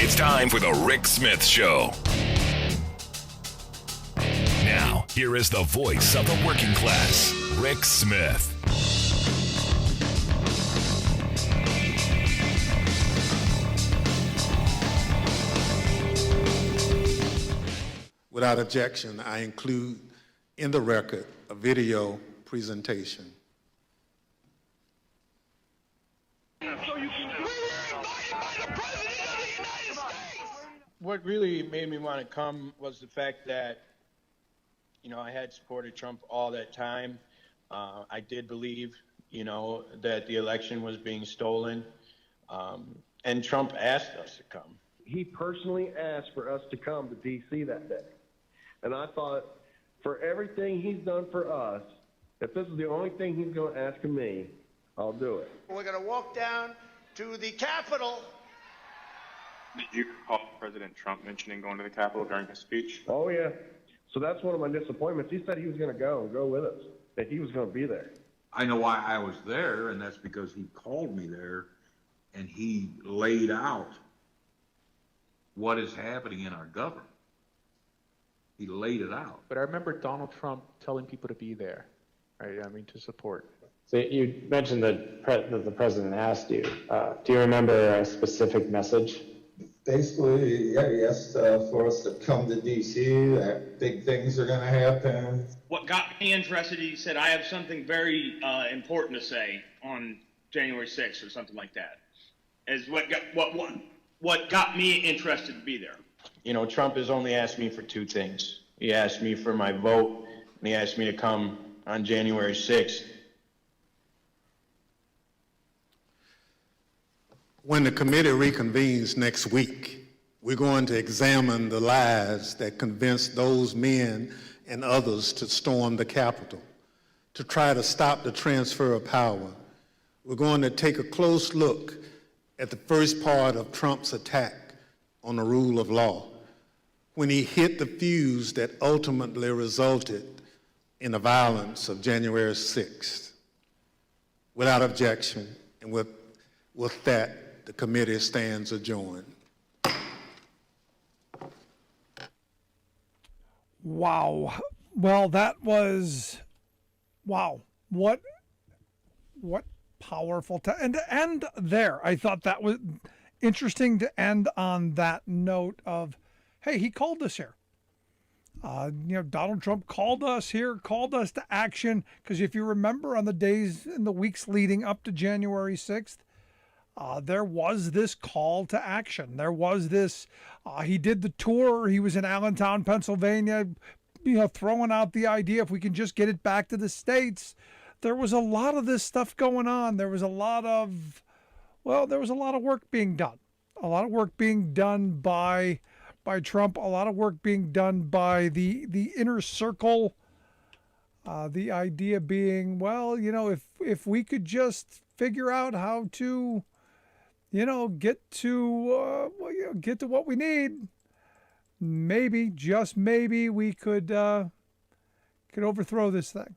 It's time for the Rick Smith Show. Now, here is the voice of the working class, Rick Smith. Without objection, I include in the record a video presentation. What really made me want to come was the fact that, I had supported Trump all that time. I did believe, that the election was being stolen, and Trump asked us to come. He personally asked for us to come to D.C. that day. And I thought, for everything he's done for us, if this is the only thing he's going to ask of me, I'll do it. We're going to walk down to the Capitol. Did you recall President Trump mentioning going to the Capitol during his speech? Oh, yeah. So that's one of my disappointments. He said he was going to go with us, that he was going to be there. I know why I was there, and that's because he called me there, and he laid out what is happening in our government. He laid it out. But I remember Donald Trump telling people to be there, right? I mean, to support. So you mentioned that the president asked you. Do you remember a specific message? Basically, yeah, he asked for us to come to D.C., that big things are going to happen. What got me interested, he said, I have something very important to say on January 6th or something like that, is what got me interested to be there. Trump has only asked me for two things. He asked me for my vote, and he asked me to come on January 6th. When the committee reconvenes next week, we're going to examine the lies that convinced those men and others to storm the Capitol, to try to stop the transfer of power. We're going to take a close look at the first part of Trump's attack on the rule of law, when he hit the fuse that ultimately resulted in the violence of January 6th. Without objection, and with that, the committee stands adjourned. Wow. Well, that was, wow. What powerful, and to end there, I thought that was interesting to end on that note of, hey, he called us here. Donald Trump called us here, called us to action, because if you remember on the days and the weeks leading up to January 6th, there was this call to action. There was this, he did the tour. He was in Allentown, Pennsylvania, throwing out the idea, if we can just get it back to the States. There was a lot of this stuff going on. There was a lot of work being done. A lot of work being done by Trump. A lot of work being done by the inner circle. The idea being, if we could just figure out how to, get to what we need, maybe, just maybe, we could overthrow this thing.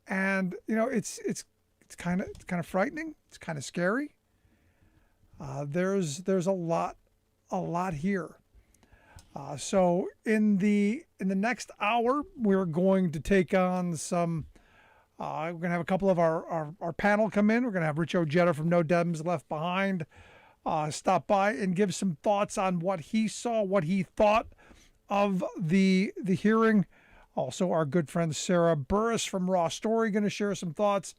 And it's kind of frightening. It's kind of scary. There's a lot here. So in the next hour, we're going to take on some. We're going to have a couple of our panel come in. We're going to have Rich Ojeda from No Dems Left Behind stop by and give some thoughts on what he saw, what he thought of the hearing. Also, our good friend Sarah Burris from Raw Story going to share some thoughts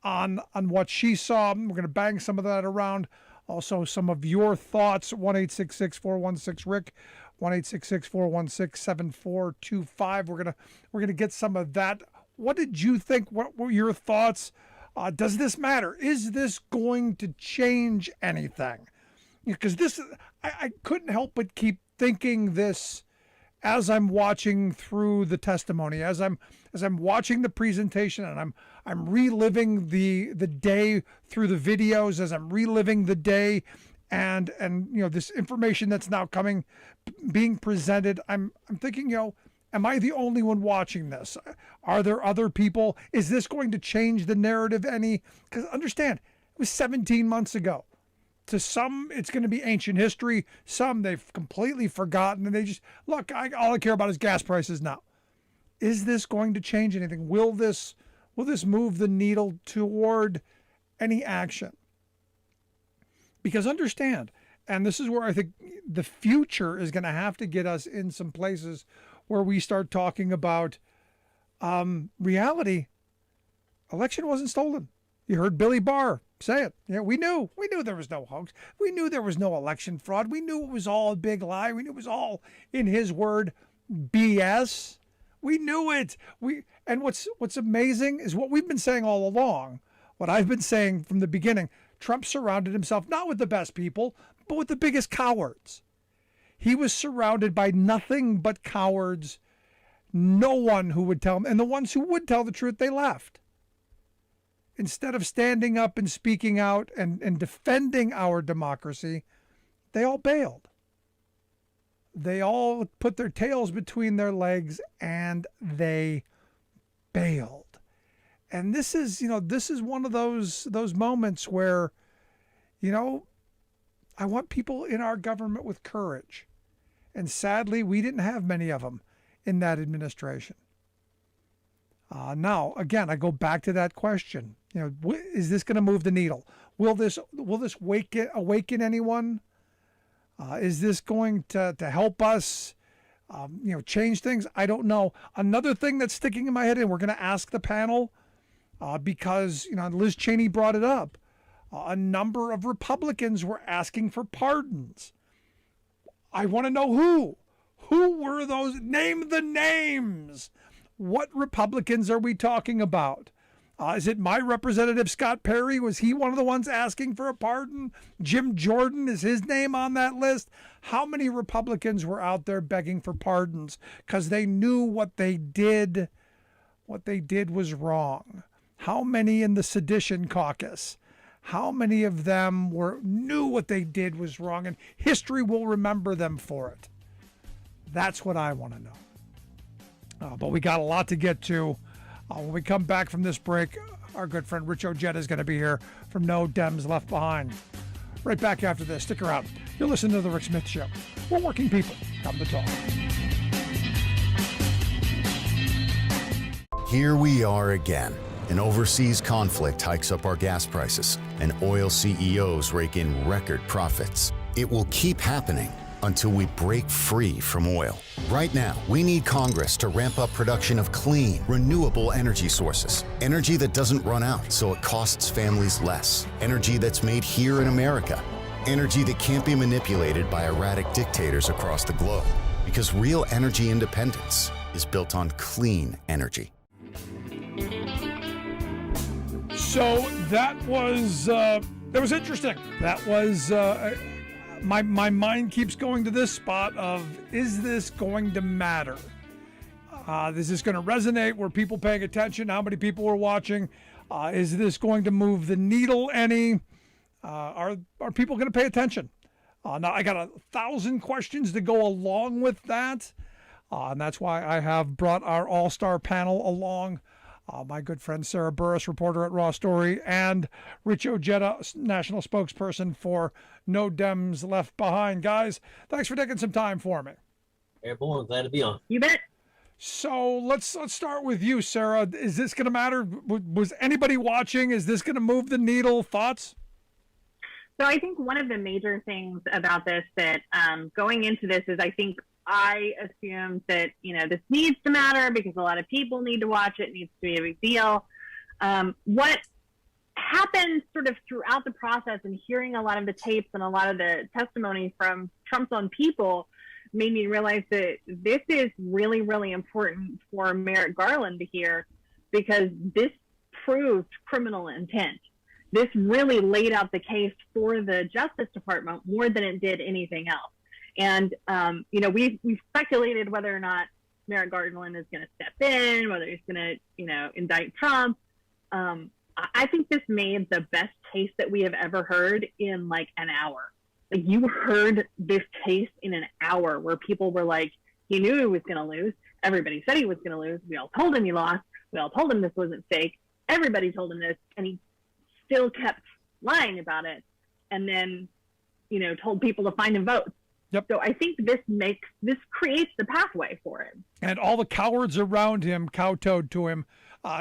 on what she saw. We're going to bang some of that around. Also, some of your thoughts. 1-866-416-RICK, 1-866-416-7425. We're gonna get some of that. What did you think? What were your thoughts? Does this matter? Is this going to change anything? Because I couldn't help but keep thinking this as I'm watching through the testimony, as I'm watching the presentation, and I'm reliving the day through the videos, as I'm reliving the day, and this information that's now being presented. I'm thinking, am I the only one watching this? Are there other people? Is this going to change the narrative any? Because understand, it was 17 months ago. To some, it's going to be ancient history. Some they've completely forgotten, and they just look. All I care about is gas prices now. Is this going to change anything? Will this move the needle toward any action? Because understand, and this is where I think the future is going to have to get us in some places where we start talking about reality. Election wasn't stolen. You heard Billy Barr say it. Yeah, we knew there was no hoax. We knew there was no election fraud. We knew it was all a big lie. We knew it was all, in his word, BS. We knew it. And what's amazing is what we've been saying all along. What I've been saying from the beginning. Trump surrounded himself not with the best people, but with the biggest cowards. He was surrounded by nothing but cowards. No one who would tell him, and the ones who would tell the truth, they left. Instead of standing up and speaking out and defending our democracy, they all bailed. They all put their tails between their legs and they bailed. And this is one of those moments where, I want people in our government with courage. And sadly, we didn't have many of them in that administration. Now, again, I go back to that question. Is this going to move the needle? Will this awaken anyone? Is this going to help us, change things? I don't know. Another thing that's sticking in my head, and we're going to ask the panel, because Liz Cheney brought it up. A number of Republicans were asking for pardons. I want to know who. Who were those? Name the names. What Republicans are we talking about? Is it my representative, Scott Perry? Was he one of the ones asking for a pardon? Jim Jordan, is his name on that list? How many Republicans were out there begging for pardons because they knew what they did was wrong? How many in the sedition caucus? How many of them knew what they did was wrong, and history will remember them for it? That's what I want to know. But we got a lot to get to. When we come back from this break, our good friend Rich Ojeda is going to be here from No Dems Left Behind. Right back after this. Stick around. You're listening to The Rick Smith Show. We're working people. Come to talk. Here we are again. An overseas conflict hikes up our gas prices, and oil CEOs rake in record profits. It will keep happening until we break free from oil. Right now, we need Congress to ramp up production of clean, renewable energy sources. Energy that doesn't run out, so it costs families less. Energy that's made here in America. Energy that can't be manipulated by erratic dictators across the globe. Because real energy independence is built on clean energy. So that was interesting. That was... My mind keeps going to this spot of, is this going to matter? Is this going to resonate? Were people paying attention? How many people were watching? Is this going to move the needle any? Are people going to pay attention? Now, I got 1,000 questions to go along with that. And that's why I have brought our all-star panel along. My good friend Sarah Burris, reporter at Raw Story, and Rich Ojeda, national spokesperson for No Dems Left Behind. Guys, thanks for taking some time for me. Hey, boy, glad to be on. You bet. So let's start with you, Sarah. Is this going to matter? Was anybody watching? Is this going to move the needle? Thoughts? So I think one of the major things about this that going into this is I assumed that, this needs to matter because a lot of people need to watch it. It needs to be a big deal. What happened sort of throughout the process and hearing a lot of the tapes and a lot of the testimony from Trump's own people made me realize that this is really, really important for Merrick Garland to hear, because this proved criminal intent. This really laid out the case for the Justice Department more than it did anything else. And, we've speculated whether or not Merrick Garland is going to step in, whether he's going to, indict Trump. I think this made the best case that we have ever heard in like an hour. Like, you heard this case in an hour where people were like, he knew he was going to lose. Everybody said he was going to lose. We all told him he lost. We all told him this wasn't fake. Everybody told him this, and he still kept lying about it. And then told people to find and vote. Yep. So I think this creates the pathway for it. And all the cowards around him kowtowed to him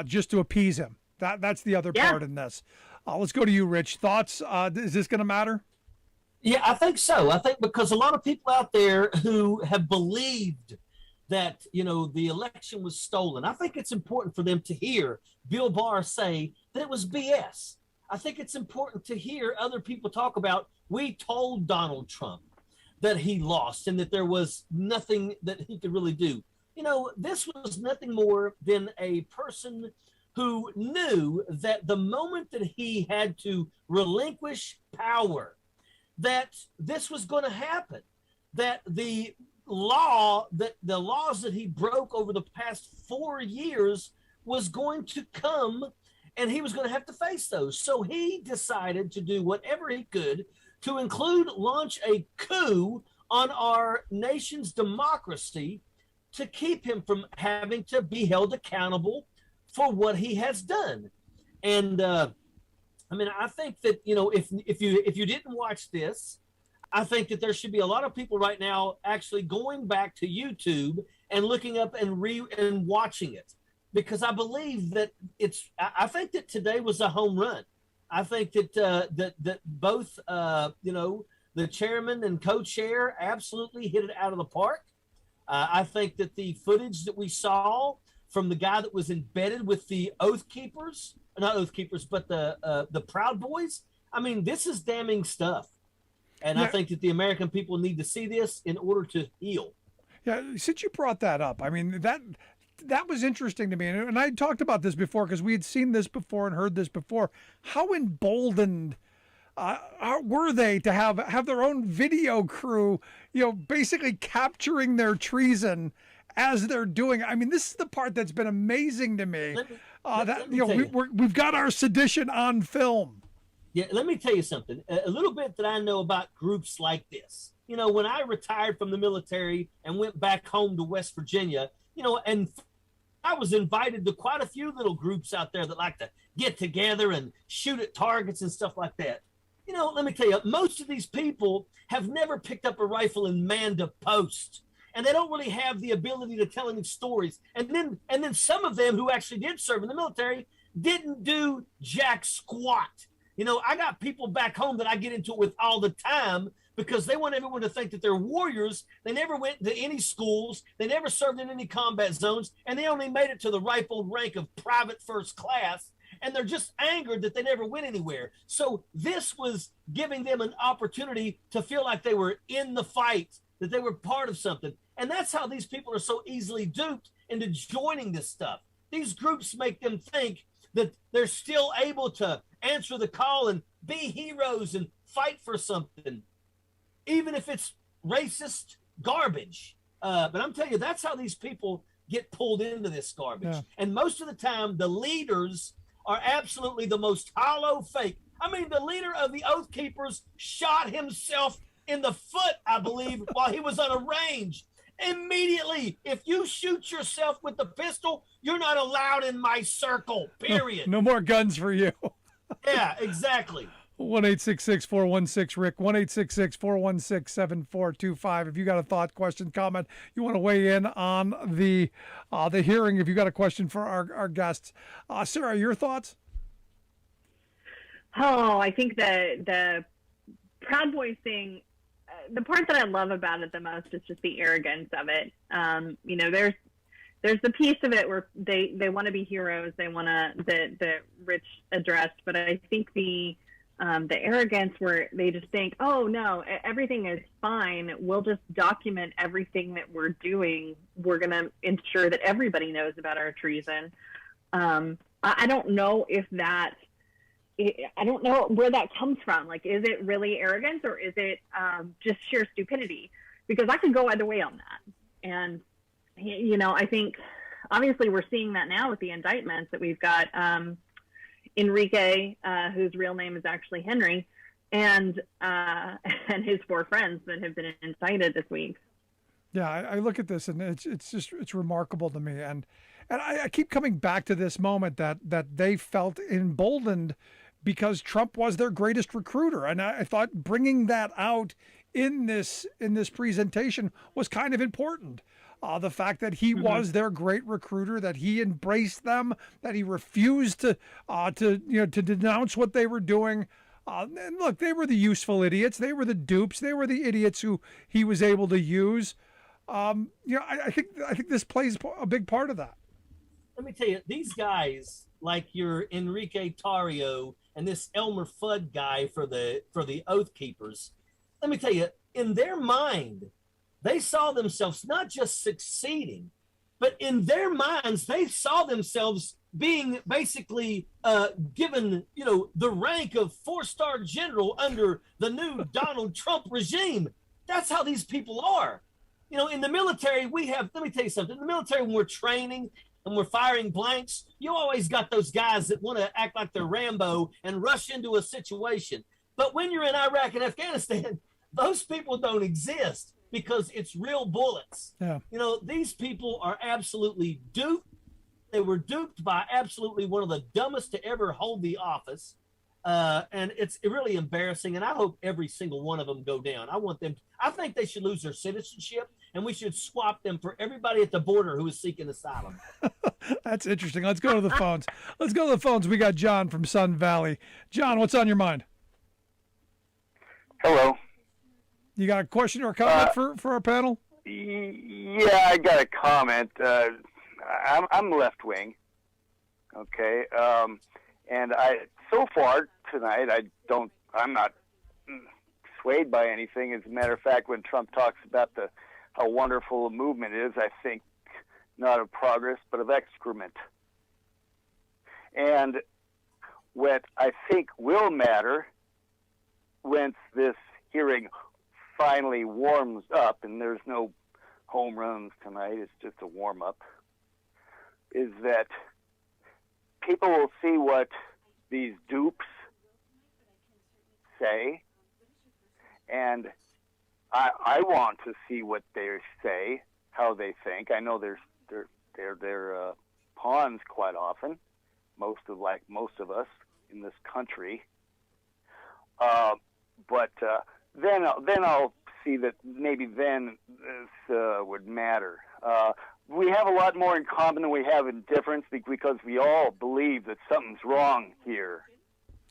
just to appease him. That's the other part in this. Let's go to you, Rich. Thoughts? Is this going to matter? Yeah, I think so. I think because a lot of people out there who have believed that, the election was stolen, I think it's important for them to hear Bill Barr say that it was BS. I think it's important to hear other people talk about, we told Donald Trump that he lost and that there was nothing that he could really do. This was nothing more than a person who knew that the moment that he had to relinquish power, that this was going to happen, that the laws that he broke over the past 4 years was going to come, and he was going to have to face those. So he decided to do whatever he could to launch a coup on our nation's democracy to keep him from having to be held accountable for what he has done. And I think that, if you didn't watch this, I think that there should be a lot of people right now actually going back to YouTube and looking up and watching it, because I believe that I think that today was a home run. I think that that both the chairman and co-chair absolutely hit it out of the park. I think that the footage that we saw from the guy that was embedded with the Oath Keepers, not Oath Keepers, but the Proud Boys, this is damning stuff. And I think that the American people need to see this in order to heal. Yeah, since you brought that up, that was interesting to me. And I talked about this before because we had seen this before and heard this before. How emboldened were they to have their own video crew, basically capturing their treason as they're doing? This is the part that's been amazing to me. We've got our sedition on film. Yeah, let me tell you something. A little bit that I know about groups like this. When I retired from the military and went back home to West Virginia, and I was invited to quite a few little groups out there that like to get together and shoot at targets and stuff like that. Let me tell you, most of these people have never picked up a rifle and manned a post, and they don't really have the ability to tell any stories. And then some of them who actually did serve in the military didn't do jack squat. I got people back home that I get into it with all the time because they want everyone to think that they're warriors. They never went to any schools. They never served in any combat zones, and they only made it to the ripe old rank of private first class. And they're just angered that they never went anywhere. So this was giving them an opportunity to feel like they were in the fight, that they were part of something. And that's how these people are so easily duped into joining this stuff. These groups make them think that they're still able to answer the call and be heroes and fight for something, even if it's racist garbage. But I'm telling you, that's how these people get pulled into this garbage. Yeah. And most of the time, the leaders are absolutely the most hollow fake. The leader of the Oath Keepers shot himself in the foot, I believe, while he was on a range. Immediately, if you shoot yourself with the pistol, you're not allowed in my circle, period. No more guns for you. Yeah, exactly. 1-866-416-RICK, 1-866-416-7425. If you got a thought, question, comment, you want to weigh in on the hearing, if you got a question for our guests. Sarah, your thoughts? Oh, I think the Proud Boys thing, the part that I love about it the most is just the arrogance of it. There's the piece of it where they want to be heroes. They want the Rich addressed, but I think the arrogance where they just think, oh no, everything is fine. We'll just document everything that we're doing. We're going to ensure that everybody knows about our treason. I don't know I don't know where that comes from. Like, is it really arrogance or is it just sheer stupidity? Because I could go either way on that. And, I think obviously we're seeing that now with the indictments that we've got Enrique, whose real name is actually Henry, and his 4 friends that have been indicted this week. Yeah, I look at this and it's remarkable to me. And I keep coming back to this moment that they felt emboldened because Trump was their greatest recruiter. And I thought bringing that out in this presentation was kind of important. The fact that he was their great recruiter, that he embraced them, that he refused to denounce what they were doing. And look, they were the useful idiots. They were the dupes. They were the idiots who he was able to use. I think this plays a big part of that. Let me tell you, these guys, like your Enrique Tarrio and this Elmer Fudd guy for the Oath Keepers, let me tell you, in their mind, they saw themselves not just succeeding, but in their minds, they saw themselves being basically given, the rank of 4-star general under the new Donald Trump regime. That's how these people are. In the military, let me tell you something. In the military, when we're training and we're firing blanks, you always got those guys that want to act like they're Rambo and rush into a situation. But when you're in Iraq and Afghanistan, those people don't exist because it's real bullets. Yeah. These people are absolutely duped. They were duped by absolutely one of the dumbest to ever hold the office. And it's really embarrassing. And I hope every single one of them go down. I think they should lose their citizenship, and we should swap them for everybody at the border who is seeking asylum. That's interesting. Let's go to the phones. We got John from Sun Valley. John, what's on your mind? Hello. You got a question or a comment for our panel? Yeah, I got a comment. I'm left wing. Okay. And so far tonight, I'm not swayed by anything. As a matter of fact, when Trump talks about how wonderful a movement is, I think not of progress, but of excrement. And what I think will matter once this hearing finally warms up, and there's no home runs tonight, it's just a warm-up, is that people will see what these dupes say, and I want to see what they say, how they think. I know they're pawns quite often, most of us in this country. But then I'll see that maybe then this would matter. We have a lot more in common than we have in difference because we all believe that something's wrong here.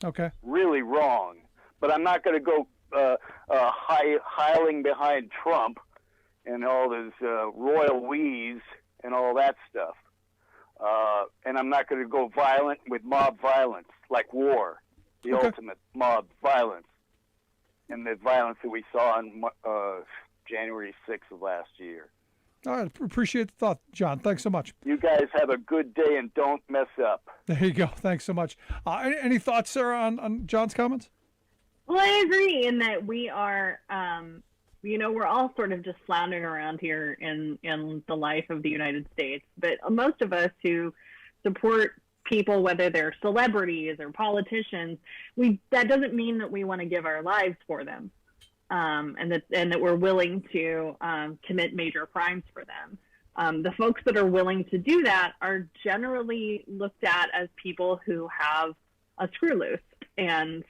Okay. Really wrong. But I'm not going to go hiling behind Trump and all this royal we's and all that stuff. And I'm not going to go violent with mob violence, like war, the ultimate mob violence, and the violence that we saw on January 6th of last year. All right, appreciate the thought, John. Thanks so much. You guys have a good day and don't mess up. There you go. Thanks so much. Any thoughts, Sarah, on John's comments? Well, I agree in that we are, we're all sort of just floundering around here in the life of the United States. But most of us who support people, whether they're celebrities or politicians, that doesn't mean that we want to give our lives for them. And that we're willing to commit major crimes for them. The folks that are willing to do that are generally looked at as people who have a screw loose. And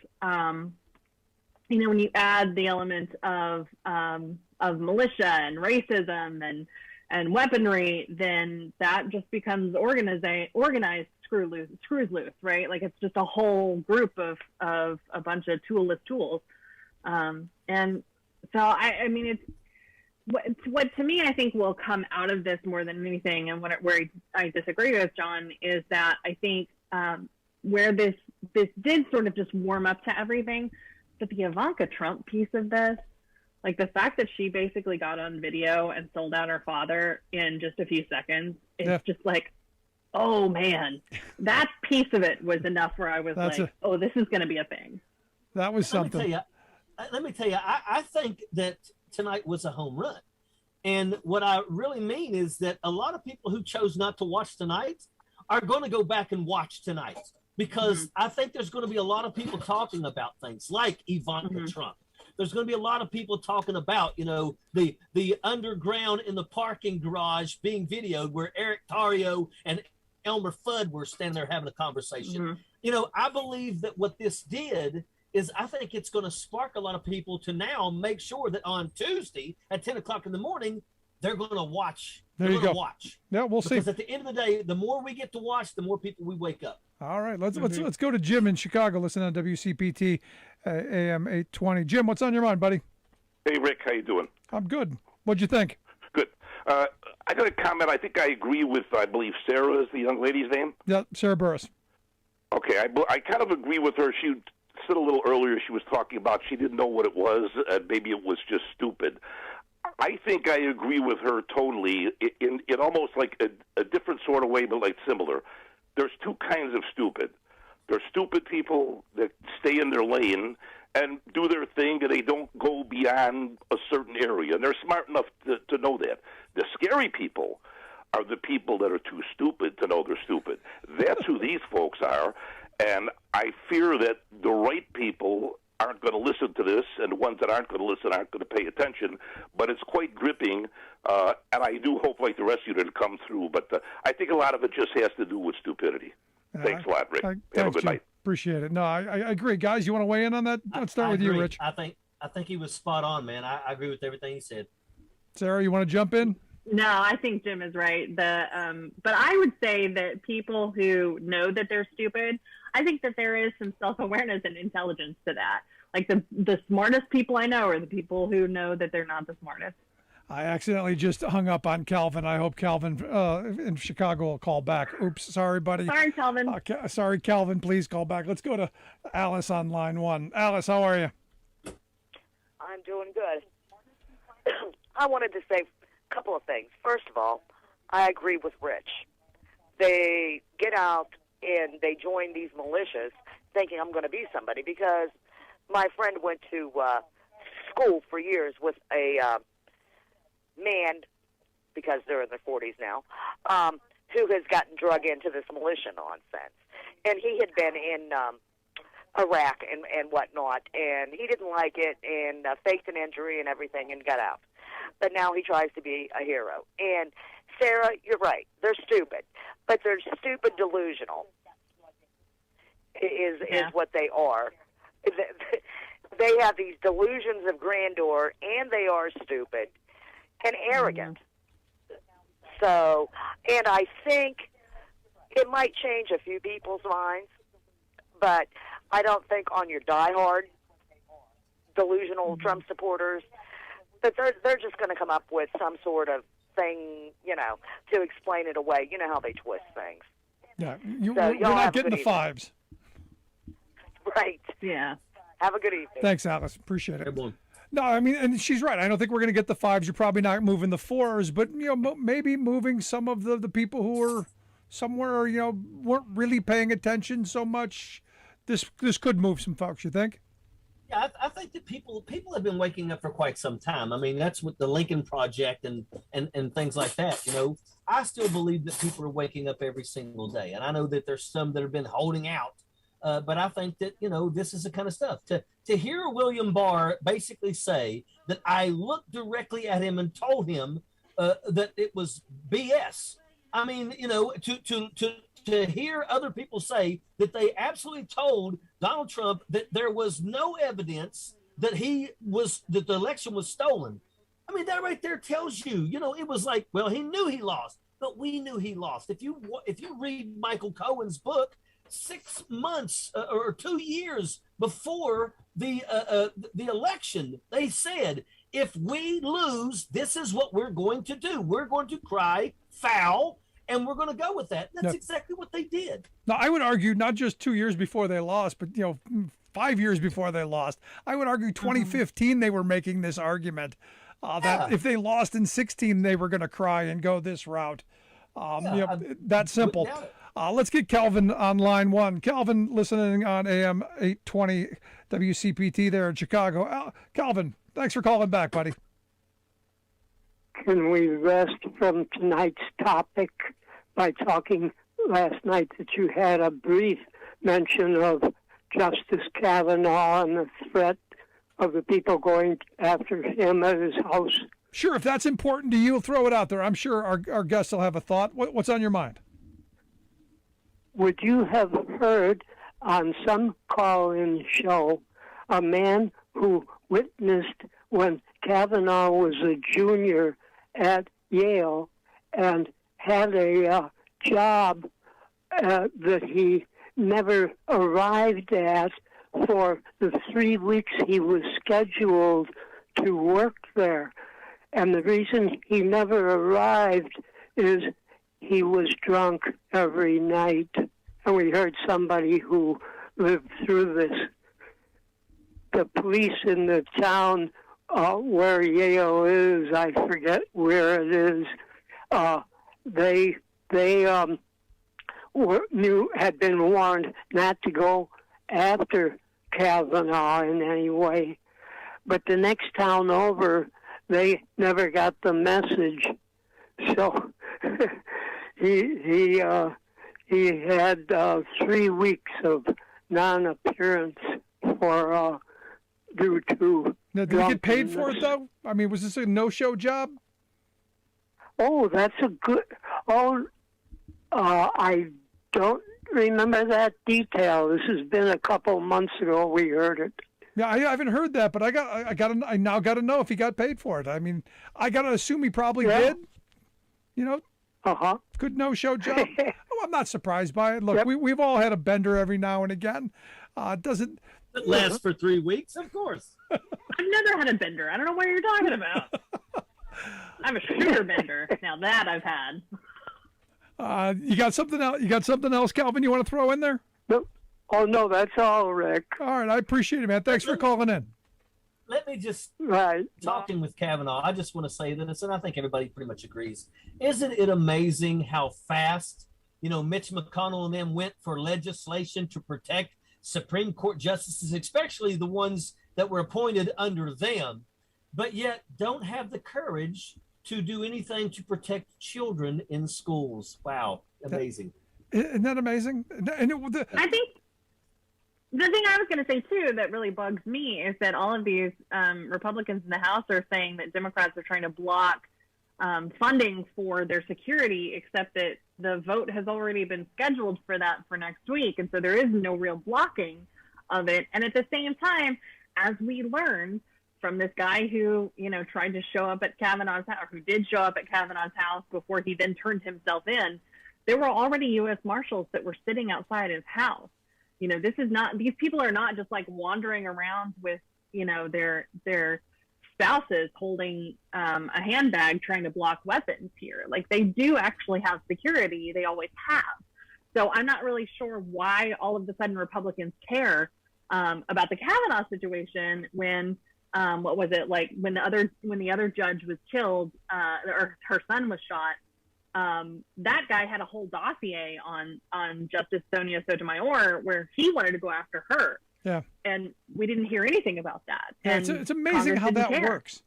when you add the element of militia and racism and weaponry, then that just becomes organized screws loose, right? Like it's just a whole group of a bunch of toolless tools. And so, I mean, it's what to me, I think will come out of this more than anything. And where I disagree with John is that I think, where this did sort of just warm up to everything, but the Ivanka Trump piece of this, like the fact that she basically got on video and sold out her father in just a few seconds, it's just like, oh man, that piece of it was enough where I was oh, this is going to be a thing. That was something. Let me tell you, I think that tonight was a home run. And what I really mean is that a lot of people who chose not to watch tonight are going to go back and watch tonight, because I think there's going to be a lot of people talking about things like Ivanka Trump. There's going to be a lot of people talking about, the underground in the parking garage being videoed where Eric Tarrio and Elmer Fudd were standing there having a conversation. You know, I believe that what this did is I think it's going to spark a lot of people to now make sure that on Tuesday at 10 o'clock in the morning, they're going to watch. There you go. Watch. Yeah, we'll see. Because at the end of the day, the more we get to watch, the more people we wake up. All right, let's go to Jim in Chicago. Listen on WCPT AM 820. Jim, what's on your mind, buddy? Hey, Rick, how you doing? I'm good. What'd you think? Good. I got a comment. I think I agree with, I believe, Sarah is the young lady's name. Yeah, Sarah Burris. Okay, I kind of agree with her. She said a little earlier she was talking about she didn't know what it was. Maybe it was just stupid. I think I agree with her totally in almost like a different sort of way, but like similar. There's two kinds of stupid. There's stupid people that stay in their lane and do their thing, and they don't go beyond a certain area. And they're smart enough to know that. The scary people are the people that are too stupid to know they're stupid. That's who these folks are. And I fear that the right people aren't going to listen to this, and the ones that aren't going to listen aren't going to pay attention. But it's quite gripping, and I do hope, like the rest of you, that it comes through. But I think a lot of it just has to do with stupidity. Thanks a lot, Rick. Have a good night. Appreciate it. No, I agree. Guys, you want to weigh in on that? Let's start with you, Rich. I think he was spot on, man. I agree with everything he said. Sarah, you want to jump in? No, I think Jim is right. But I would say that people who know that they're stupid, I think that there is some self-awareness and intelligence to that. Like the smartest people I know are the people who know that they're not the smartest. I accidentally just hung up on Calvin. I hope Calvin in Chicago will call back. Oops, sorry, buddy. Sorry, Calvin. Sorry, Calvin. Please call back. Let's go to Alice on line one. Alice, how are you? I'm doing good. I wanted to say a couple of things. First of all, I agree with Rich. They get out and they join these militias thinking I'm going to be somebody, because my friend went to school for years with a man, because they're in their 40s now, who has gotten drug into this militia nonsense. And he had been in Iraq and whatnot, and he didn't like it, and faked an injury and everything and got out. But now he tries to be a hero. And Sarah, you're right. They're stupid. But they're stupid delusional is what they are. They have these delusions of grandeur, and they are stupid and arrogant. So, and I think it might change a few people's minds, but I don't think on your diehard delusional Trump supporters that they're just going to come up with some sort of thing, to explain it away. You know how they twist things. Yeah, we're not getting the fives. Right. Yeah. Have a good evening. Thanks, Alice. Appreciate it. No, I mean, and she's right. I don't think we're going to get the fives. You're probably not moving the fours, but maybe moving some of the people who are somewhere, weren't really paying attention so much. This could move some folks. You think? Yeah, I think that people have been waking up for quite some time. I mean, that's with the Lincoln Project and things like that. I still believe that people are waking up every single day, and I know that there's some that have been holding out. But I think that, this is the kind of stuff. To hear William Barr basically say that I looked directly at him and told him that it was BS. I mean, to hear other people say that they absolutely told Donald Trump that there was no evidence that that the election was stolen. I mean, that right there tells you, it was like, well, he knew he lost, but we knew he lost. If you read Michael Cohen's book, 6 months or 2 years before the election, they said, if we lose, this is what we're going to do. We're going to cry foul, and we're going to go with that. That's exactly what they did. Now, I would argue not just 2 years before they lost, but 5 years before they lost. I would argue 2015 they were making this argument that if they lost in 16, they were going to cry and go this route. That simple. Let's get Calvin on line one. Calvin, listening on AM 820 WCPT there in Chicago. Calvin, thanks for calling back, buddy. Can we rest from tonight's topic by talking last night that you had a brief mention of Justice Kavanaugh and the threat of the people going after him at his house? Sure, if that's important to you, throw it out there. I'm sure our guests will have a thought. What's on your mind? would you have heard on some call-in show a man who witnessed when Kavanaugh was a junior at Yale and had a job that he never arrived at for the 3 weeks he was scheduled to work there? And the reason he never arrived is he was drunk every night. And we heard somebody who lived through this. The police in the town where Yale is, I forget where it is, they had been warned not to go after Kavanaugh in any way. But the next town over, they never got the message. So he had 3 weeks of non-appearance for due to. Now, did he get paid for it though? I mean, was this a no-show job? Oh, that's a good. Oh, I don't remember that detail. This has been a couple months ago. We heard it. Yeah, I haven't heard that, but I now got to know if he got paid for it. I mean, I got to assume he probably did. You know. Good no-show job. Oh, I'm not surprised by it. Look, we've all had a bender every now and again. Doesn't it lasts for 3 weeks? Of course. I've never had a bender. I don't know what you're talking about. I have a sugar bender. Now that I've had. You got something else? You got something else, Calvin? You want to throw in there? No. Oh no, that's all, Rick. All right, I appreciate it, man. Thanks for calling in. Let me just talking with Kavanaugh. I just want to say this, and I think everybody pretty much agrees. Isn't it amazing how fast, Mitch McConnell and them went for legislation to protect Supreme Court justices, especially the ones that were appointed under them, but yet don't have the courage to do anything to protect children in schools. Wow, amazing. Isn't that amazing? I think the thing I was going to say, too, that really bugs me is that all of these Republicans in the House are saying that Democrats are trying to block funding for their security, except that the vote has already been scheduled for that for next week. And so there is no real blocking of it. And at the same time, as we learned from this guy who, tried to show up at Kavanaugh's house, or who did show up at Kavanaugh's house before he then turned himself in, there were already U.S. Marshals that were sitting outside his house. These people are not just like wandering around with, their spouses holding a handbag trying to block weapons here. Like, they do actually have security. They always have. So I'm not really sure why all of a sudden Republicans care about the Kavanaugh situation when, what was it, like when the other judge was killed, or her son was shot. That guy had a whole dossier on Justice Sonia Sotomayor where he wanted to go after her. Yeah. And we didn't hear anything about that. Yeah, it's amazing how that works.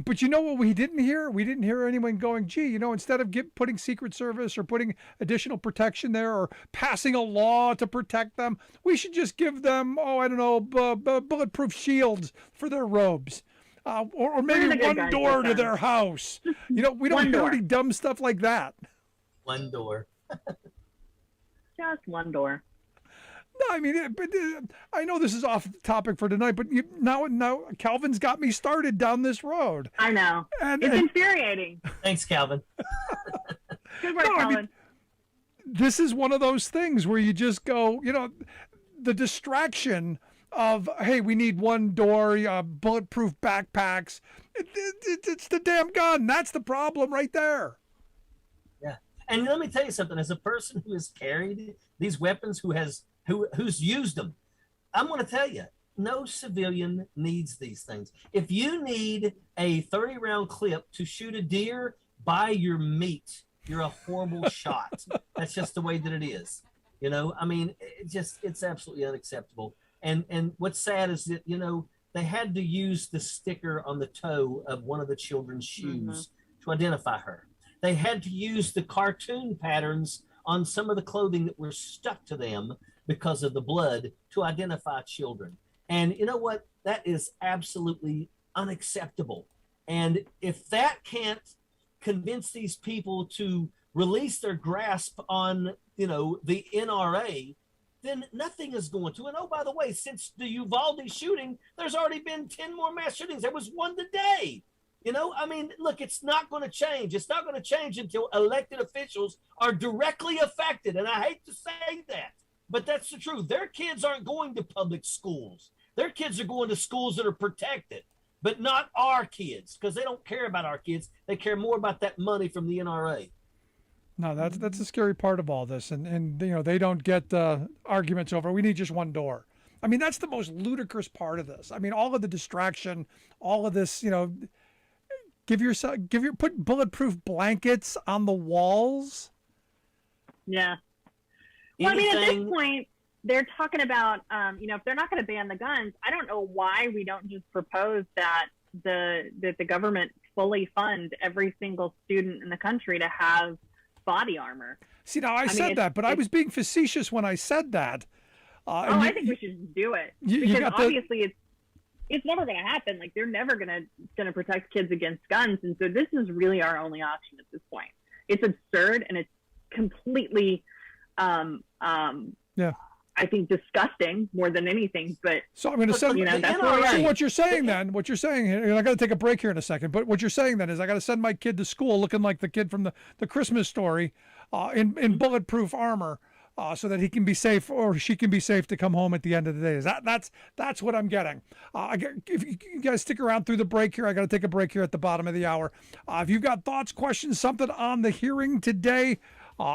But you know what we didn't hear? We didn't hear anyone going, gee, instead of putting Secret Service or putting additional protection there or passing a law to protect them, we should just give them, bulletproof shields for their robes. Or maybe one door to their house. We don't hear any dumb stuff like that. One door. Just one door. No, I mean, I know this is off topic for tonight, but now Calvin's got me started down this road. I know. It's infuriating. Thanks, Calvin. Good work, Calvin. I mean, this is one of those things where you just go, the distraction of, hey, we need one door, bulletproof backpacks. It's the damn gun. That's the problem right there. Yeah. And let me tell you something. As a person who has carried these weapons, who's used them, I'm going to tell you, no civilian needs these things. If you need a 30-round clip to shoot a deer, buy your meat. You're a horrible shot. That's just the way that it is. I mean, it's absolutely unacceptable. And what's sad is that, they had to use the sticker on the toe of one of the children's shoes to identify her. They had to use the cartoon patterns on some of the clothing that were stuck to them because of the blood to identify children. And you know what? That is absolutely unacceptable. And if that can't convince these people to release their grasp on, the NRA, then nothing is going to. And oh, by the way, since the Uvalde shooting, there's already been 10 more mass shootings. There was one today. Look, it's not going to change. It's not going to change until elected officials are directly affected. And I hate to say that, but that's the truth. Their kids aren't going to public schools. Their kids are going to schools that are protected, but not our kids, because they don't care about our kids. They care more about that money from the NRA. No, that's the scary part of all this, and they don't get arguments over we need just one door. I mean, that's the most ludicrous part of this. I mean, all of the distraction, all of this, put bulletproof blankets on the walls. Yeah. Well, I mean, at this point, they're talking about, if they're not going to ban the guns, I don't know why we don't just propose that the government fully fund every single student in the country to have body armor. See, now I said that, but I was being facetious when I said that. I think we should do it because obviously it's never going to happen. Like, they're never going to protect kids against guns, and so this is really our only option at this point. It's absurd and it's completely, I think, disgusting more than anything. But so I'm going to send. So what you're saying, and I got to take a break here in a second. But what you're saying then is I got to send my kid to school looking like the kid from the Christmas Story, in bulletproof armor, so that he can be safe or she can be safe to come home at the end of the day. That's what I'm getting. If you guys stick around through the break here, I got to take a break here at the bottom of the hour. If you've got thoughts, questions, something on the hearing today,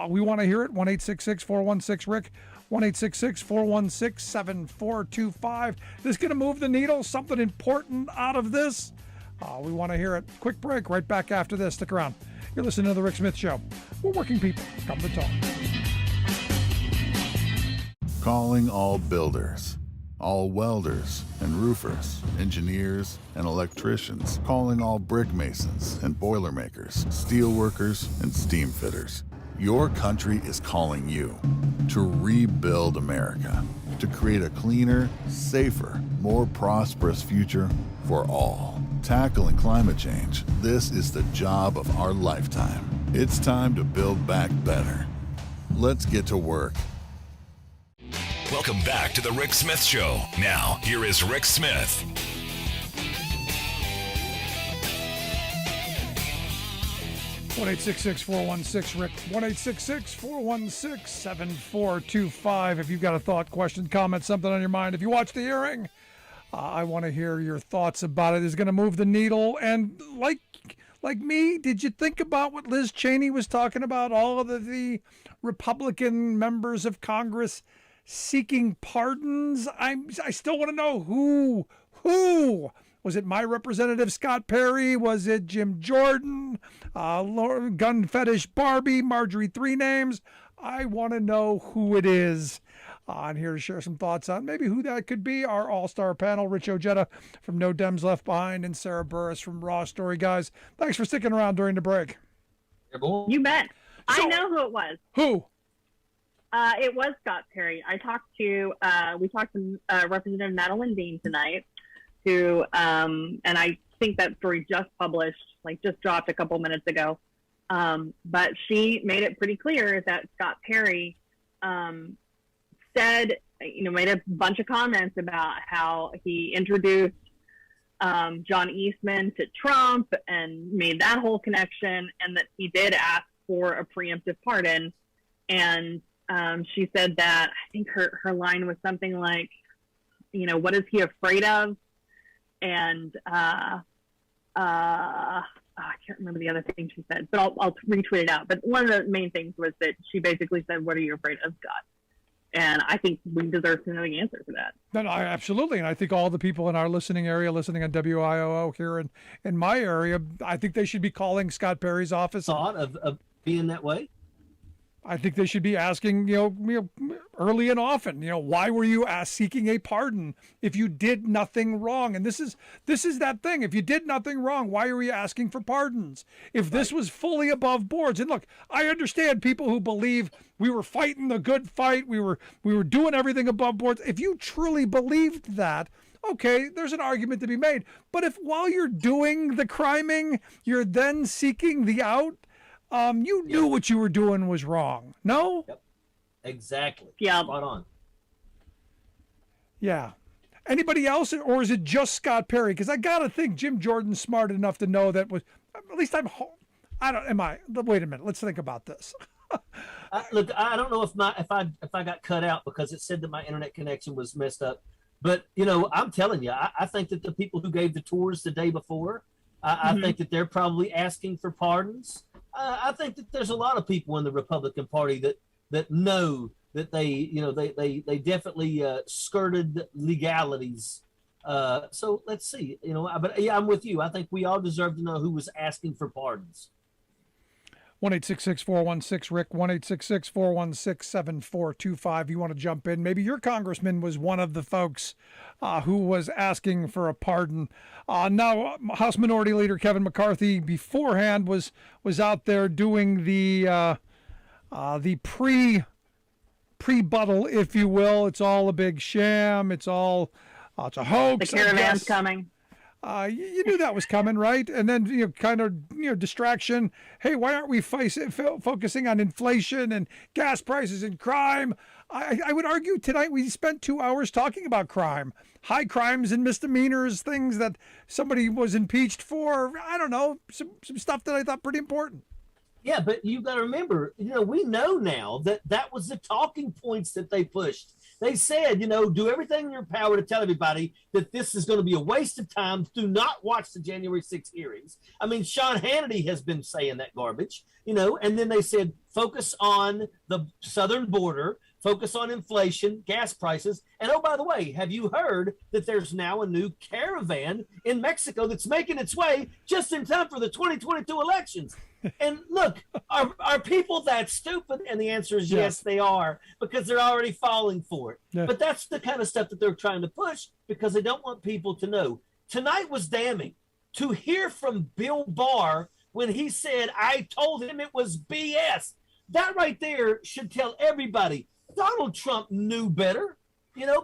we want to hear it. 1-866-416-RICK. 1-866-416-7425. This is going to move the needle, something important out of this. We want to hear it. Quick break, right back after this. Stick around. You're listening to The Rick Smith Show. We're working people. Come to talk. Calling all builders, all welders and roofers, engineers and electricians. Calling all brick masons and boiler makers, steel workers and steam fitters. Your country is calling you to rebuild America, to create a cleaner, safer, more prosperous future for all. Tackling climate change, this is the job of our lifetime. It's time to build back better. Let's get to work. Welcome back to The Rick Smith Show. Now, here is Rick Smith. One 866-416-RICK. 1-866-416-7425. If you've got a thought, question, comment, something on your mind. If you watch the hearing, I want to hear your thoughts about it. It's going to move the needle. And like me, did you think about what Liz Cheney was talking about? All of the Republican members of Congress seeking pardons. I still want to know who. Was it my representative Scott Perry? Was it Jim Jordan? Gun Fetish Barbie? Marjorie Three Names? I want to know who it is. I'm here to share some thoughts on maybe who that could be. Our all-star panel, Rich Ojeda from No Dems Left Behind and Sarah Burris from Raw Story. Guys, thanks for sticking around during the break. You bet. I know who it was. Who? It was Scott Perry. We talked to Representative Madeline Dean tonight, who, and I think that story just dropped a couple minutes ago. But she made it pretty clear that Scott Perry said, made a bunch of comments about how he introduced John Eastman to Trump and made that whole connection, and that he did ask for a preemptive pardon. And she said that, I think her line was something like, what is he afraid of? And I can't remember the other thing she said, but I'll retweet it out. But one of the main things was that she basically said, "What are you afraid of, Scott?" And I think we deserve to know the answer for that. No, absolutely. And I think all the people in our listening area, listening on WIOO here in my area, I think they should be calling Scott Perry's office. Thought of being that way? I think they should be asking, early and often, why were you seeking a pardon if you did nothing wrong? And this is that thing. If you did nothing wrong, why are you asking for pardons? If this was fully above boards, and look, I understand people who believe we were fighting the good fight, we were doing everything above boards. If you truly believed that, okay, there's an argument to be made. But if while you're doing the criming, you're then seeking the out, You knew what you were doing was wrong. No? Yep. Exactly. Yeah. Spot on. Yeah. Anybody else, or is it just Scott Perry? Because I got to think Jim Jordan's smart enough to know that was, at least wait a minute, let's think about this. Look, I don't know if I got cut out because it said that my internet connection was messed up. But, I'm telling you, I think that the people who gave the tours the day before, I think that they're probably asking for pardons. I think that there's a lot of people in the Republican Party that know that they definitely skirted legalities. So let's see, but yeah, I'm with you. I think we all deserve to know who was asking for pardons. 1-866-416-RICK, 1-866-416-7425. You want to jump in? Maybe your congressman was one of the folks who was asking for a pardon. Now, House Minority Leader Kevin McCarthy beforehand was out there doing the pre-buttal, if you will. It's all a big sham. It's a hoax. The caravan's coming. You knew that was coming, right? And then, distraction. Hey, why aren't we focusing on inflation and gas prices and crime? I would argue tonight we spent 2 hours talking about crime, high crimes and misdemeanors, things that somebody was impeached for. I don't know, some stuff that I thought pretty important. Yeah, but you got to remember, we know now that was the talking points that they pushed. They said, do everything in your power to tell everybody that this is going to be a waste of time. Do not watch the January 6th hearings. I mean, Sean Hannity has been saying that garbage, and then they said, focus on the southern border, focus on inflation, gas prices. And oh, by the way, have you heard that there's now a new caravan in Mexico that's making its way just in time for the 2022 elections? And look, are people that stupid? And the answer is yes, they are, because they're already falling for it. Yeah. But that's the kind of stuff that they're trying to push because they don't want people to know. Tonight was damning. To hear from Bill Barr when he said, I told him it was BS. That right there should tell everybody Donald Trump knew better,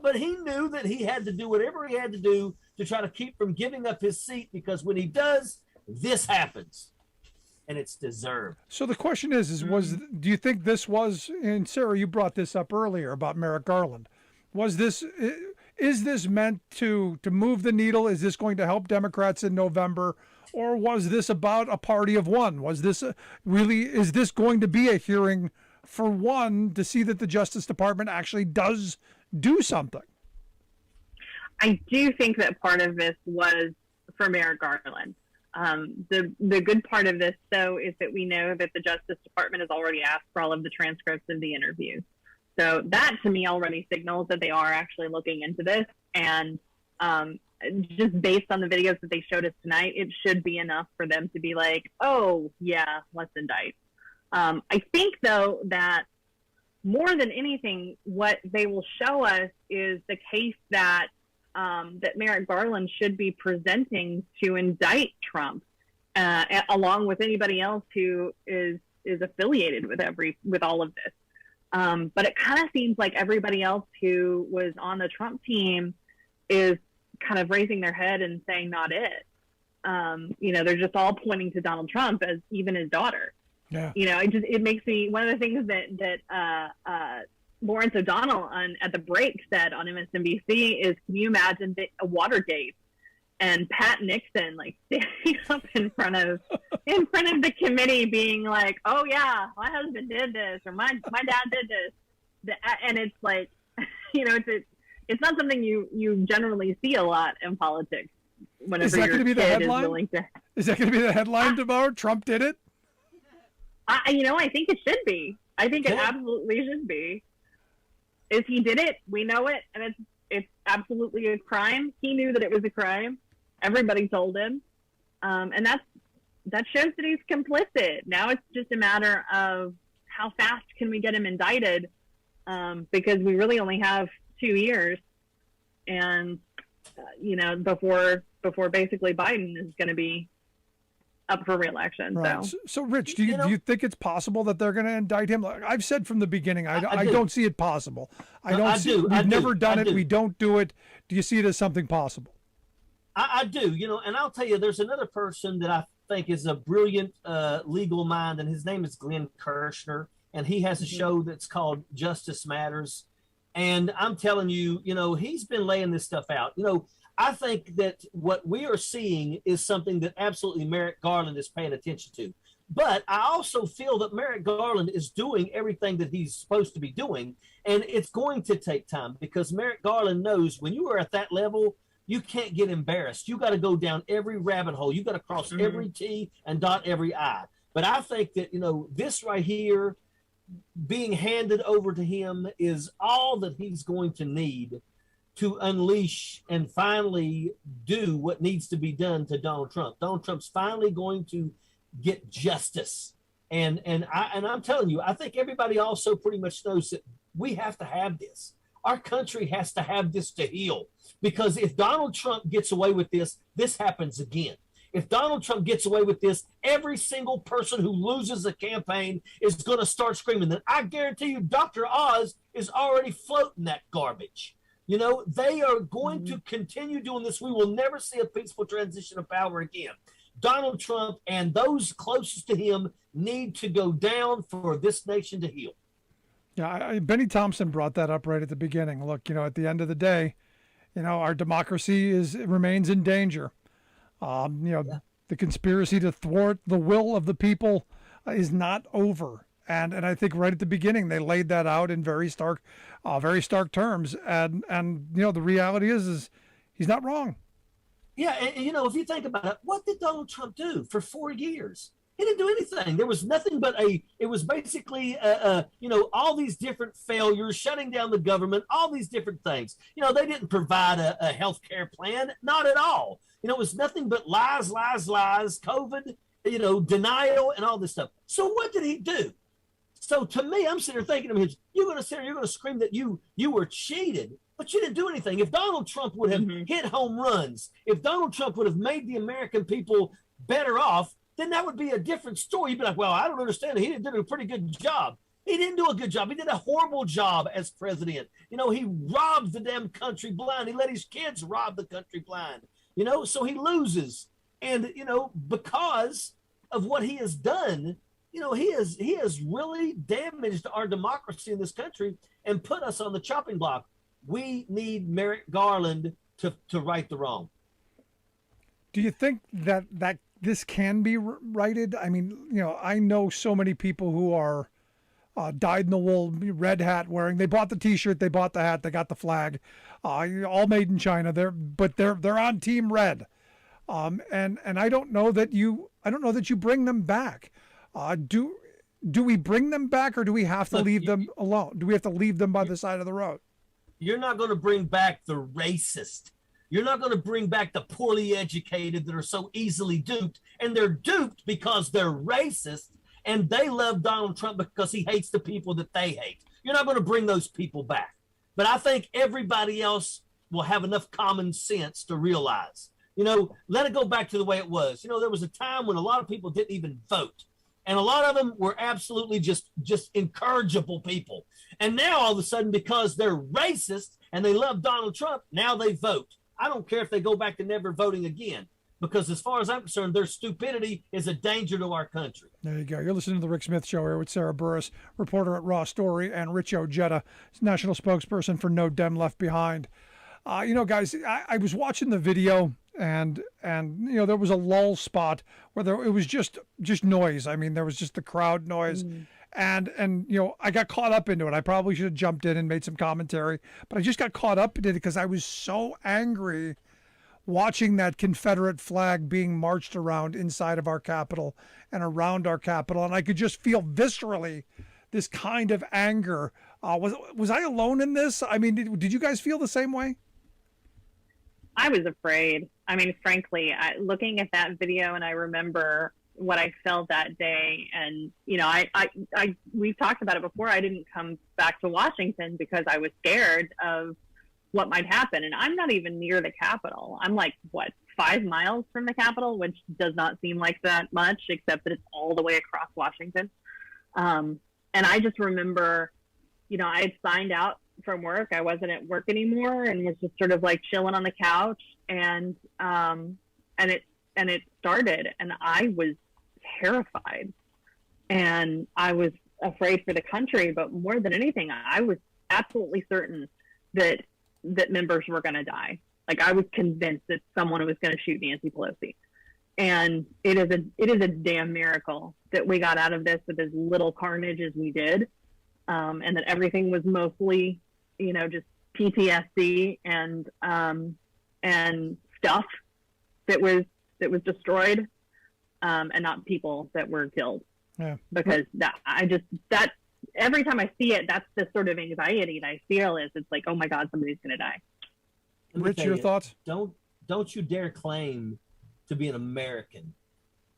but he knew that he had to do whatever he had to do to try to keep from giving up his seat, because when he does, this happens. And it's deserved. So the question is do you think this was, and Sarah, you brought this up earlier about Merrick Garland, is this meant to move the needle? Is this going to help Democrats in November? Or was this about a party of one? Was this is this going to be a hearing for one to see that the Justice Department actually does do something? I do think that part of this was for Merrick Garland. The good part of this, though, is that we know that the Justice Department has already asked for all of the transcripts of the interviews. So that, to me, already signals that they are actually looking into this. And just based on the videos that they showed us tonight, it should be enough for them to be like, oh, yeah, let's indict. I think, though, that more than anything, what they will show us is the case that Merrick Garland should be presenting to indict Trump, along with anybody else who is affiliated with all of this. But it kind of seems like everybody else who was on the Trump team is kind of raising their head and saying not it. They're just all pointing to Donald Trump as even his daughter. Yeah. It makes me, one of the things that Lawrence O'Donnell at the break said on MSNBC is, can you imagine a Watergate and Pat Nixon standing up in front of the committee being like, oh yeah, my husband did this, or my dad did this, and it's like, it's not something you generally see a lot in politics. Whenever is that going to be the headline? Is that going to be the headline tomorrow? Trump did it. I think it should be. I think it absolutely should be. If he did it, we know it, and it's absolutely a crime. He knew that it was a crime. Everybody told him, and that shows that he's complicit. Now it's just a matter of how fast can we get him indicted, because we really only have 2 years, and before basically Biden is going to be up for re-election. Right. So Rich, do you think it's possible that they're going to indict him? Like I've said from the beginning, I don't see it possible. We've never done it. We don't do it. Do you see it as something possible? I do, and I'll tell you, there's another person that think is a brilliant legal mind, and his name is Glenn Kirshner, and he has a show that's called Justice Matters. And I'm telling you, he's been laying this stuff out. I think that what we are seeing is something that absolutely Merrick Garland is paying attention to. But I also feel that Merrick Garland is doing everything that he's supposed to be doing, and it's going to take time because Merrick Garland knows when you are at that level, you can't get embarrassed. You got to go down every rabbit hole. You got to cross every T and dot every I. But I think that, this right here being handed over to him is all that he's going to need to unleash and finally do what needs to be done to Donald Trump. Donald Trump's finally going to get justice. And I'm telling you, I think everybody also pretty much knows that we have to have this. Our country has to have this to heal. Because if Donald Trump gets away with this, this happens again. If Donald Trump gets away with this, every single person who loses a campaign is going to start screaming. That I guarantee you, Dr. Oz is already floating that garbage. They are going to continue doing this. We will never see a peaceful transition of power again. Donald Trump and those closest to him need to go down for this nation to heal. Yeah, Benny Thompson brought that up right at the beginning. Look, at the end of the day, our democracy remains in danger. The conspiracy to thwart the will of the people is not over. And I think right at the beginning, they laid that out in very stark terms. And the reality is he's not wrong. Yeah. And, if you think about it, what did Donald Trump do for 4 years? He didn't do anything. There was nothing but it was basically, all these different failures, shutting down the government, all these different things. They didn't provide a health care plan, not at all. It was nothing but lies, COVID, denial and all this stuff. So what did he do? So to me, I'm sitting there thinking to him, you're going to scream that you were cheated, but you didn't do anything. If Donald Trump would have hit home runs, if Donald Trump would have made the American people better off, then that would be a different story. You'd be like, well, I don't understand. He did a pretty good job. He didn't do a good job. He did a horrible job as president. He robbed the damn country blind. He let his kids rob the country blind. So he loses. And, because of what he has done, he has really damaged our democracy in this country and put us on the chopping block. We need Merrick Garland to right the wrong. Do you think that this can be righted? I mean, I know so many people who are dyed-in-the-wool red hat wearing. They bought the T-shirt, they bought the hat, they got the flag, all made in China. They're on Team Red, and I don't know that you bring them back. Do we bring them back, or do we have to leave them alone? Do we have to leave them by the side of the road? You're not going to bring back the racist. You're not going to bring back the poorly educated that are so easily duped, and they're duped because they're racist, and they love Donald Trump because he hates the people that they hate. You're not going to bring those people back. But I think everybody else will have enough common sense to realize, let it go back to the way it was. There was a time when a lot of people didn't even vote, and a lot of them were absolutely just incorrigible people. And now all of a sudden, because they're racist and they love Donald Trump, now they vote. I don't care if they go back to never voting again, because as far as I'm concerned, their stupidity is a danger to our country. There you go. You're listening to The Rick Smith Show here with Sarah Burris, reporter at Raw Story, and Rich Ojeda, national spokesperson for No Dem Left Behind. Guys, I was watching the video, and there was a lull spot where it was just noise. I mean, there was just the crowd noise. And I got caught up into it. I probably should have jumped in and made some commentary, but I just got caught up in it because I was so angry watching that Confederate flag being marched around inside of our Capitol and around our Capitol. And I could just feel viscerally this kind of anger. Was I alone in this? I mean, did you guys feel the same way? I was afraid. I mean, frankly, looking at that video, and I remember what I felt that day. And, we've talked about it before. I didn't come back to Washington because I was scared of what might happen. And I'm not even near the Capitol. I'm 5 miles from the Capitol, which does not seem like that much, except that it's all the way across Washington. And I just remember, I had signed out from work. I wasn't at work anymore and was just sort of chilling on the couch. And it started, and I was terrified, and I was afraid for the country. But more than anything, I was absolutely certain that members were going to die. Like, I was convinced that someone was going to shoot Nancy Pelosi. And it is a damn miracle that we got out of this with as little carnage as we did, and that everything was mostly, just PTSD and stuff that was destroyed, and not people that were killed. Yeah. Because that every time I see it, that's the sort of anxiety that I feel. It's like, oh my God, somebody's going to die. Rich, your thoughts? Don't you dare claim to be an American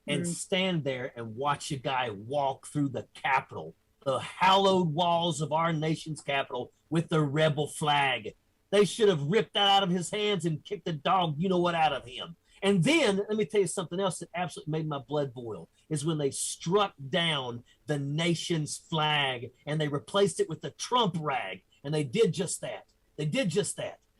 and stand there and watch a guy walk through the Capitol, the hallowed walls of our nation's capital, with the rebel flag. They should have ripped that out of his hands and kicked the dog, out of him. And then, let me tell you something else that absolutely made my blood boil, is when they struck down the nation's flag and they replaced it with the Trump rag. And they did just that.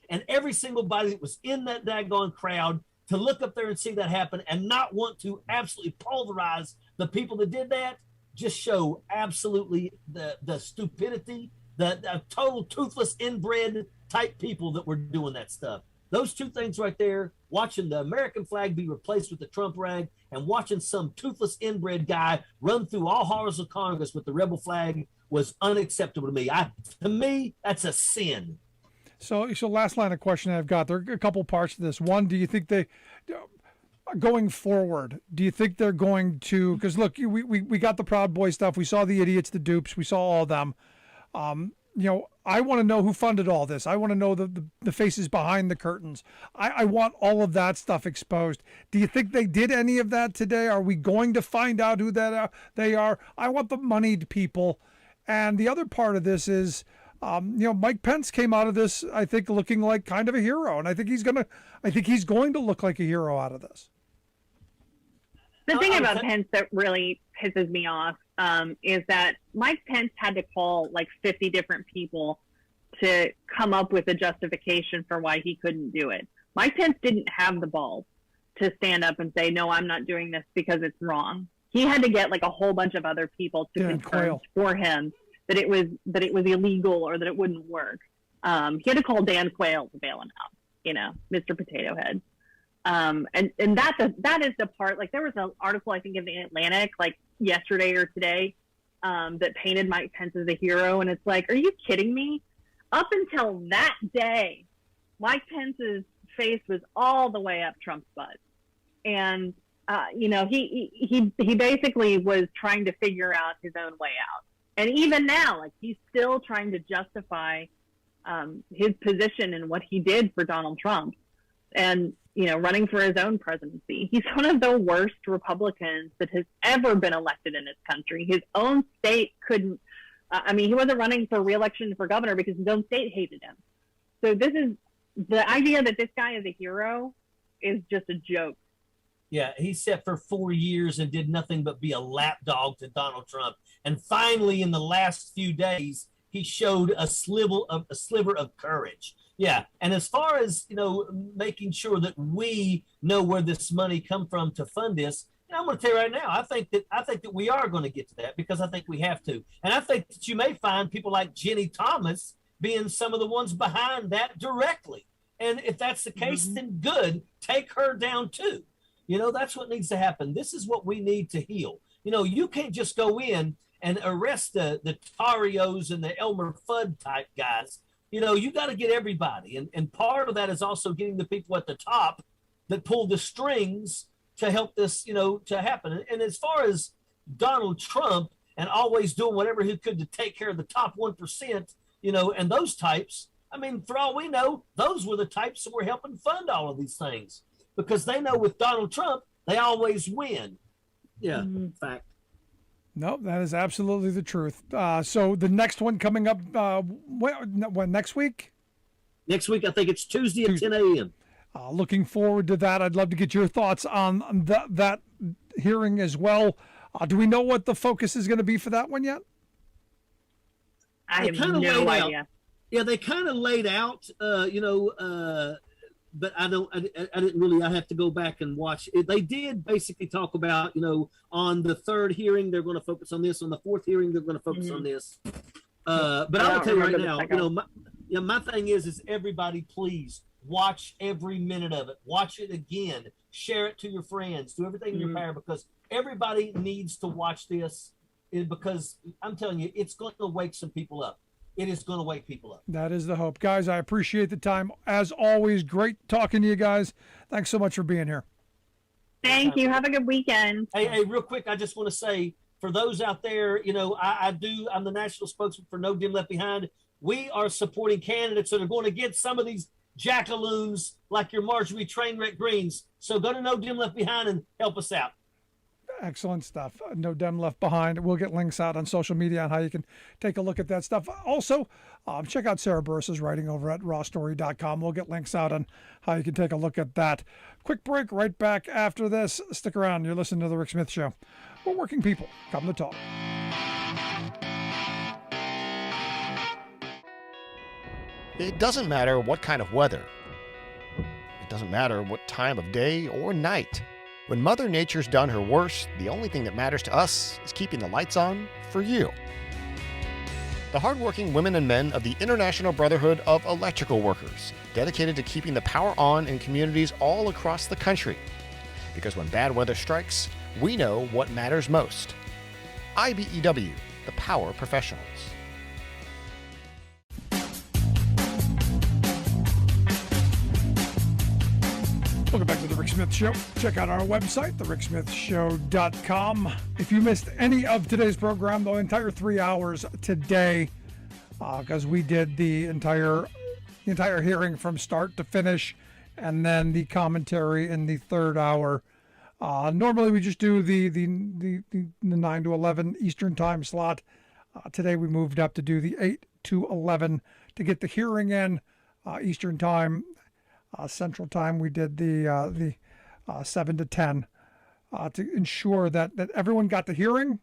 And every single body that was in that daggone crowd, to look up there and see that happen and not want to absolutely pulverize the people that did that, just show absolutely the stupidity, the total toothless, inbred type people that were doing that stuff. Those two things right there, watching the American flag be replaced with the Trump rag and watching some toothless, inbred guy run through all halls of Congress with the rebel flag, was unacceptable to me. To me, that's a sin. So last line of question I've got, there are a couple parts to this. One, do you think going forward, do you think they're going to, because look, we got the Proud Boy stuff. We saw the idiots, the dupes. We saw all of them. I want to know who funded all this. I want to know the faces behind the curtains. I want all of that stuff exposed. Do you think they did any of that today? Are we going to find out who they are? I want the moneyed people. And the other part of this is, Mike Pence came out of this, I think, looking like kind of a hero, and I think he's going to look like a hero out of this. The thing about Pence that really pisses me off is that Mike Pence had to call like 50 different people to come up with a justification for why he couldn't do it. Mike Pence didn't have the balls to stand up and say, no, I'm not doing this because it's wrong. He had to get like a whole bunch of other people to confirm for him that it was illegal or that it wouldn't work. He had to call Dan Quayle to bail him out, Mr. Potato Head. And that is the part, like there was an article, I think in the Atlantic, like yesterday or today, that painted Mike Pence as a hero. And it's like, are you kidding me? Up until that day, Mike Pence's face was all the way up Trump's butt. And, he basically was trying to figure out his own way out. And even now, like he's still trying to justify his position and what he did for Donald Trump, and running for his own presidency. He's one of the worst Republicans that has ever been elected in this country. His own state couldn't. He wasn't running for re-election for governor because his own state hated him. So this is the idea that this guy is a hero is just a joke. Yeah, he sat for 4 years and did nothing but be a lapdog to Donald Trump. And finally, in the last few days, he showed a sliver of courage. Yeah, and as far as making sure that we know where this money come from to fund this, I'm going to tell you right now, I think that we are going to get to that because I think we have to, and I think that you may find people like Jenny Thomas being some of the ones behind that directly. And if that's the case, then good, take her down too. That's what needs to happen. This is what we need to heal. You can't just go in and arrest the Tarios and the Elmer Fudd type guys. You got to get everybody. And part of that is also getting the people at the top that pull the strings to help this, to happen. And as far as Donald Trump and always doing whatever he could to take care of the top 1%, and those types, for all we know, those were the types that were helping fund all of these things because they know with Donald Trump, they always win. Yeah, fact. No, that is absolutely the truth. So the next one coming up, when next week? Next week, I think it's Tuesday at 10 a.m. Looking forward to that. I'd love to get your thoughts on that hearing as well. Do we know what the focus is going to be for that one yet? I have no idea. Yeah, they kind of laid out, but I didn't really. I have to go back and watch it. They did basically talk about, on the third hearing they're going to focus on this. On the fourth hearing they're going to focus on this. But I will tell you right now, my thing is everybody please watch every minute of it. Watch it again. Share it to your friends. Do everything in your power, because everybody needs to watch this. Because I'm telling you, it's going to wake some people up. It is going to wake people up. That is the hope. Guys, I appreciate the time. As always, great talking to you guys. Thanks so much for being here. Thank you. Have a good weekend. Hey, real quick, I just want to say, for those out there, I'm the national spokesman for No Dim Left Behind. We are supporting candidates that are going to get some of these jackaloons like your Marjorie Trainwreck Greens. So go to No Dim Left Behind and help us out. Excellent stuff. No Dem Left Behind. We'll get links out on social media on how you can take a look at that stuff. Also, check out Sarah Burris's writing over at rawstory.com. We'll get links out on how you can take a look at that. Quick break, right back after this. Stick around. You're listening to The Rick Smith Show. We're working people. Come to talk. It doesn't matter what kind of weather. It doesn't matter what time of day or night. When Mother Nature's done her worst, the only thing that matters to us is keeping the lights on for you. The hardworking women and men of the International Brotherhood of Electrical Workers, dedicated to keeping the power on in communities all across the country. Because when bad weather strikes, we know what matters most. IBEW, the power professionals. Welcome back to The Rick Smith Show. Check out our website, thericksmithshow.com. If you missed any of today's program, the entire 3 hours today, because we did the entire hearing from start to finish, and then the commentary in the third hour. Normally we just do the 9 to 11 Eastern time slot. Today we moved up to do the 8 to 11 to get the hearing in Eastern time. Central time we did the 7 to 10 to ensure that everyone got the hearing,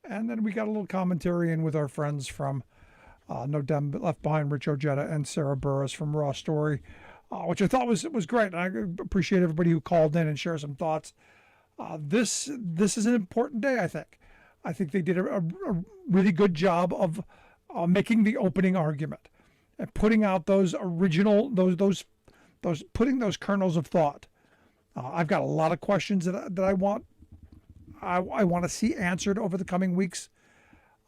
and then we got a little commentary in with our friends from No Dem Left Behind, Rich Ojeda and Sarah Burris from Raw Story, which I thought was great. And I appreciate everybody who called in and shared some thoughts. This is an important day, I think. I think they did a really good job of making the opening argument and putting out those original putting those kernels of thought. I've got a lot of questions that I want to see answered over the coming weeks.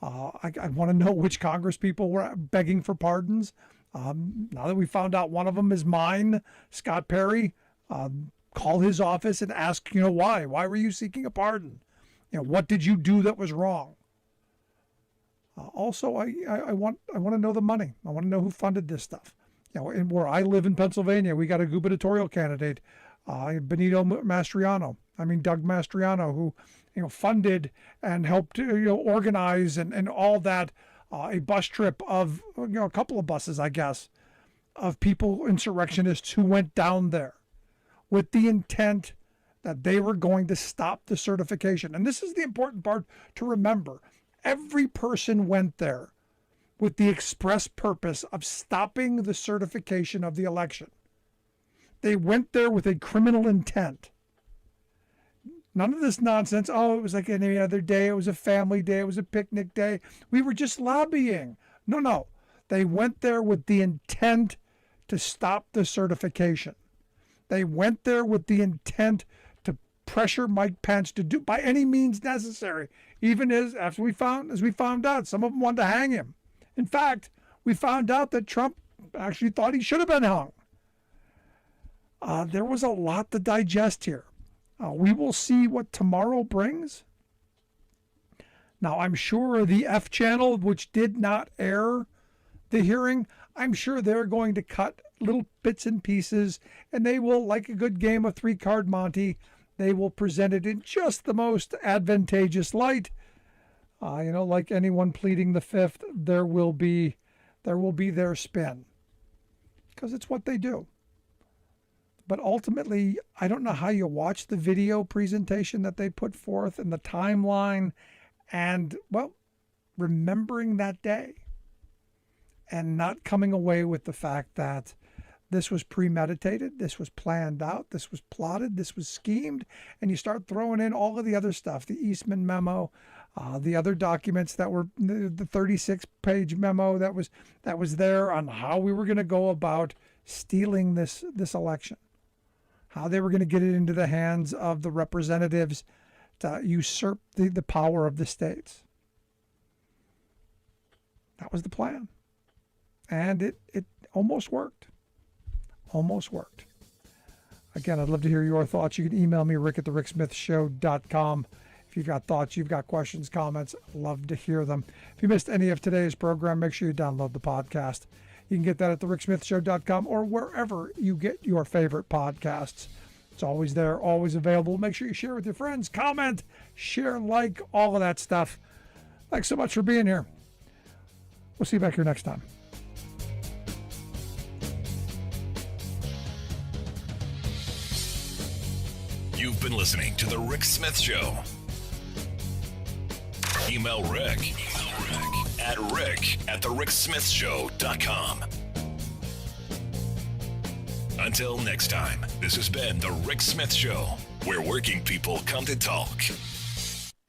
I want to know which Congress people were begging for pardons. Now that we found out one of them is mine, Scott Perry, call his office and ask, why? Why were you seeking a pardon? What did you do that was wrong? Also, I want to know the money. I want to know who funded this stuff. And where I live in Pennsylvania, we got a gubernatorial candidate, Doug Mastriano, who, funded and helped, organize and all that, a bus trip of, a couple of buses, I guess, of people, insurrectionists who went down there with the intent that they were going to stop the certification. And this is the important part to remember. Every person went there with the express purpose of stopping the certification of the election. They went there with a criminal intent. None of this nonsense, it was like any other day, it was a family day, it was a picnic day, we were just lobbying. No. They went there with the intent to stop the certification. They went there with the intent to pressure Mike Pence to do by any means necessary, even as we found out, some of them wanted to hang him. In fact, we found out that Trump actually thought he should have been hung. There was a lot to digest here. We will see what tomorrow brings. Now, I'm sure the F channel, which did not air the hearing, I'm sure they're going to cut little bits and pieces, and they will, like a good game of three-card Monte, they will present it in just the most advantageous light. Like anyone pleading the fifth, there will be their spin, because it's what they do. But ultimately, I don't know how you watch the video presentation that they put forth and the timeline and, remembering that day and not coming away with the fact that This was premeditated. This was planned out. This was plotted. This was schemed. And you start throwing in all of the other stuff, the Eastman memo, the other documents that were the 36-page memo that was there on how we were going to go about stealing this election, how they were going to get it into the hands of the representatives to usurp the power of the states. That was the plan. And it almost worked. Almost worked. Again, I'd love to hear your thoughts. You can email me, rick@thericksmithshow.com. If you've got thoughts, you've got questions, comments, I'd love to hear them. If you missed any of today's program, make sure you download the podcast. You can get that at thericksmithshow.com or wherever you get your favorite podcasts. It's always there, always available. Make sure you share with your friends, comment, share, like, all of that stuff. Thanks so much for being here. We'll see you back here next time. You've been listening to The Rick Smith Show. Email Rick at rick@thericksmithshow.com. Until next time, this has been The Rick Smith Show, where working people come to talk.